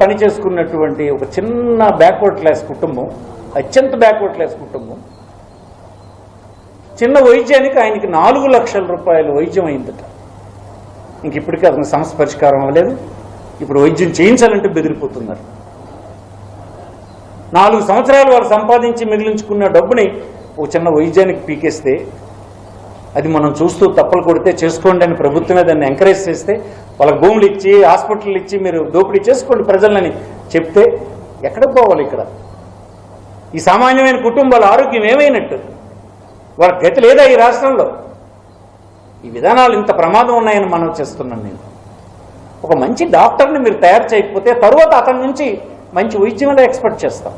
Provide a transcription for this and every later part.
పని చేసుకున్నటువంటి ఒక చిన్న బ్యాక్వర్డ్ క్లాస్ కుటుంబం, అత్యంత బ్యాక్వర్డ్ క్లాస్ కుటుంబం, చిన్న వైద్యానికి ఆయనకి 4 లక్షల రూపాయలు వైద్యం అయిందట. ఇంక ఇప్పటికీ అతనికి సమస్య పరిష్కారం అవ్వలేదు. ఇప్పుడు వైద్యం చేయించాలంటే బెదిరిపోతున్నారు. 4 సంవత్సరాలు వాళ్ళు సంపాదించి మిగిలించుకున్న డబ్బుని ఒక చిన్న వైద్యానికి పీకేస్తే, అది మనం చూస్తూ తప్పలు కొడితే చేసుకోండి అని ప్రభుత్వమే దాన్ని ఎంకరేజ్ చేస్తే, వాళ్ళకి భూములు ఇచ్చి హాస్పిటల్ ఇచ్చి మీరు దోపిడీ చేసుకోండి ప్రజలని చెప్తే ఎక్కడ పోవాలి? ఇక్కడ ఈ సామాన్యమైన కుటుంబాల ఆరోగ్యం ఏమైనట్టు? వాళ్ళ గతి లేదా ఈ రాష్ట్రంలో? ఈ విధానాలు ఇంత ప్రమాదం ఉన్నాయని మనం చేస్తున్నాను. నేను ఒక మంచి డాక్టర్ని మీరు తయారు చేయకపోతే తరువాత అతని నుంచి మంచి వైద్యం ఎలా ఎక్స్పెక్ట్ చేస్తాం?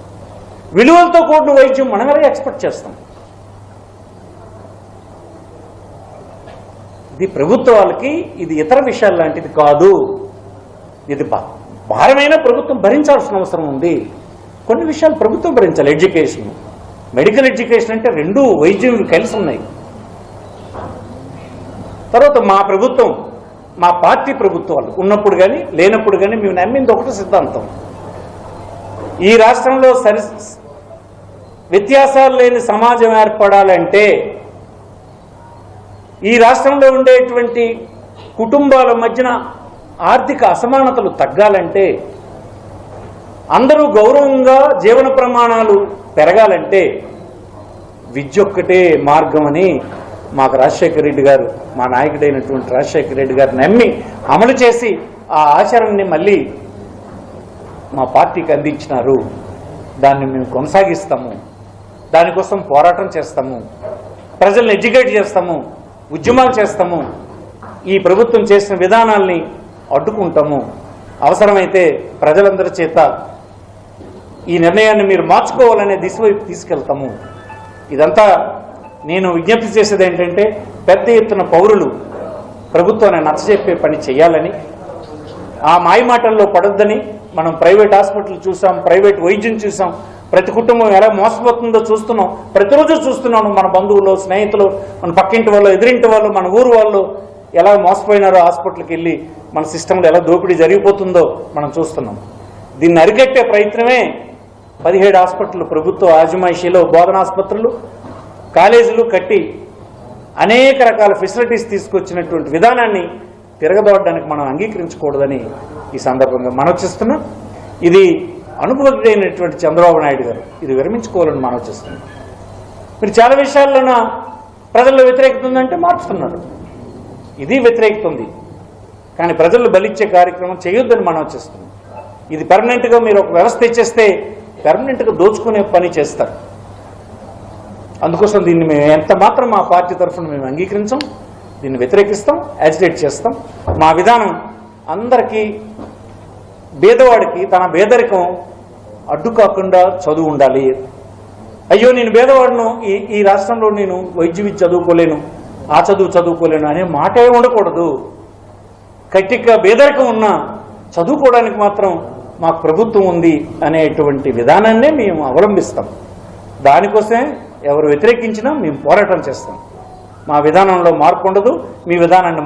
విలువలతో కూడిన వైద్యం మనం ఎలా ఎక్స్పెక్ట్ చేస్తాం? ఇది ప్రభుత్వాలకి, ఇది ఇతర విషయాలు లాంటిది కాదు. ఇది భారమైన ప్రభుత్వం భరించాల్సిన అవసరం ఉంది. కొన్ని విషయాలు ప్రభుత్వం భరించాలి. ఎడ్యుకేషన్, మెడికల్ ఎడ్యుకేషన్ అంటే 2 వైద్యం కలిసి ఉన్నాయి. తర్వాత మా ప్రభుత్వం, మా పార్టీ ప్రభుత్వాలు ఉన్నప్పుడు కానీ లేనప్పుడు కానీ మేము నమ్మింది ఒకటి సిద్ధాంతం. ఈ రాష్ట్రంలో వ్యత్యాసాలు లేని సమాజం ఏర్పడాలంటే, ఈ రాష్ట్రంలో ఉండేటువంటి కుటుంబాల మధ్యన ఆర్థిక అసమానతలు తగ్గాలంటే, అందరూ గౌరవంగా జీవన ప్రమాణాలు పెరగాలంటే విద్య ఒక్కటే మార్గం అని మాకు రాజశేఖర రెడ్డి గారు, మా నాయకుడైనటువంటి రాజశేఖర రెడ్డి గారు నమ్మి అమలు చేసి ఆ ఆచరణని మళ్ళీ మా పార్టీకి అందించినారు. దాన్ని మేము కొనసాగిస్తాము. దానికోసం పోరాటం చేస్తాము. ప్రజల్ని ఎడ్యుకేట్ చేస్తాము. ఉద్యమాలు చేస్తాము. ఈ ప్రభుత్వం చేసిన విధానాల్ని అడ్డుకుంటాము. అవసరమైతే ప్రజలందరి చేత ఈ నిర్ణయాన్ని మీరు మార్చుకోవాలనే దిశ వైపు తీసుకెళ్తాము. ఇదంతా నేను విజ్ఞప్తి చేసేది ఏంటంటే, పెద్ద ఎత్తున పౌరులు ప్రభుత్వాన్ని నచ్చజెప్పే పని చేయాలని, ఆ మాయమాటల్లో పడొద్దని. మనం ప్రైవేట్ హాస్పిటల్ చూసాం, ప్రైవేట్ వైద్యం చూసాం, ప్రతి కుటుంబం ఎలా మోసపోతుందో చూస్తున్నాం. ప్రతిరోజు చూస్తున్నాను. మన బంధువులు, స్నేహితులు, మన పక్కింటి వాళ్ళు, ఎదురింటి వాళ్ళు, మన ఊరు వాళ్ళు ఎలా మోసపోయినారో, హాస్పిటల్కి వెళ్ళి మన సిస్టంలో ఎలా దోపిడీ జరిగిపోతుందో మనం చూస్తున్నాం. దీన్ని అరికట్టే ప్రయత్నమే 17 హాస్పిటల్ ప్రభుత్వ ఆజమాయిషీలో బోధనాసుపత్రులు, కాలేజీలు కట్టి అనేక రకాల ఫెసిలిటీస్ తీసుకొచ్చినటువంటి విధానాన్ని తిరగదోడడానికి మనం అంగీకరించకూడదని ఈ సందర్భంగా మనోచిస్తున్నాం. ఇది అనుభవజ్ఞుడైనటువంటి చంద్రబాబు నాయుడు గారు ఇది విరమించుకోవాలని మనోచిస్తున్నాం. మీరు చాలా విషయాల్లోన ప్రజల్లో వ్యతిరేకత ఉందంటే మార్చుతున్నారు. ఇది వ్యతిరేకత ఉంది, కానీ ప్రజల్లో బలిచ్చే కార్యక్రమం చేయొద్దని మనోచిస్తున్నాం. ఇది పర్మనెంట్గా మీరు ఒక వ్యవస్థ ఇచ్చేస్తే పర్మనెంట్గా దోచుకునే పని చేస్తారు. అందుకోసం దీన్ని మేము ఎంత మాత్రం మా పార్టీ తరఫున మేము అంగీకరించాం. దీన్ని వ్యతిరేకిస్తాం, యాజిటేట్ చేస్తాం. మా విధానం అందరికీ, పేదవాడికి తన పేదరికం అడ్డు కాకుండా చదువు ఉండాలి. అయ్యో నేను పేదవాడును, ఈ రాష్ట్రంలో నేను వైద్య విద్య చదువుకోలేను, ఆ చదువు చదువుకోలేను అనే మాటే ఉండకూడదు. కట్టిగా పేదరికం ఉన్నా చదువుకోవడానికి మాత్రం మాకు ప్రభుత్వం ఉంది అనేటువంటి విధానాన్నే మేము అవలంబిస్తాం. దానికోసమే ఎవరు వ్యతిరేకించినా మేము పోరాటం చేస్తాం. మా విధానంలో మార్పు ఉండదు. మీ విధానాన్ని